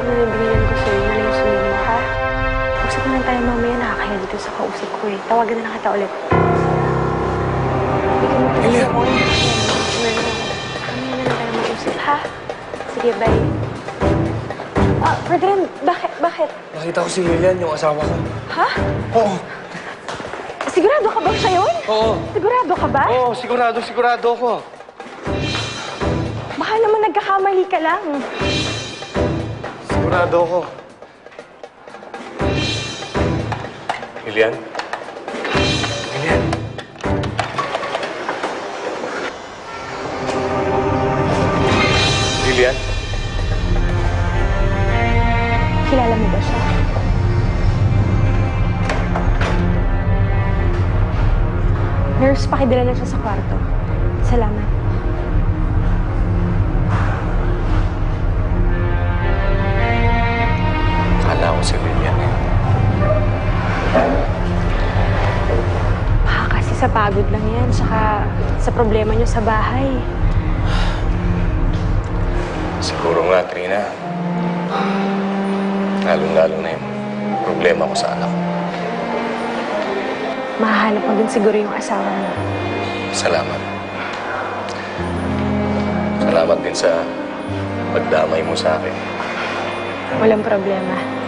pera na nabigyan ko sa'yo, yun yung sunod mo, ha? Usap na lang tayo mamaya, nakakaya dito sa kausap ko eh. Tawagan na lang kita ulit. Lilia! Mamaya na lang tayo mag-usap, ha? Sige, bye. Ferdinand, bakit? Nakita ko si Lilian, yung asawa ko. Ha? Oo. Sigurado ka ba siya yun? Oo. Sigurado ka ba? Oo, sigurado ko. Baka naman nagkakamali ka lang. Sigurado ko. Lilian? Lilian. Lilian? Kilala mo ba siya? Nurse, pakidala na siya sa kwarto. Salamat. Akala ko si Lilian eh. Baka kasi sa pagod lang yan, saka sa problema niyo sa bahay. Siguro nga, Trina. Lalong-lalo na yung problema ko sa anak ko. Mahahanap mo din siguro yung asawa mo. Salamat. Salamat din sa pagdamay mo sa akin. Walang problema.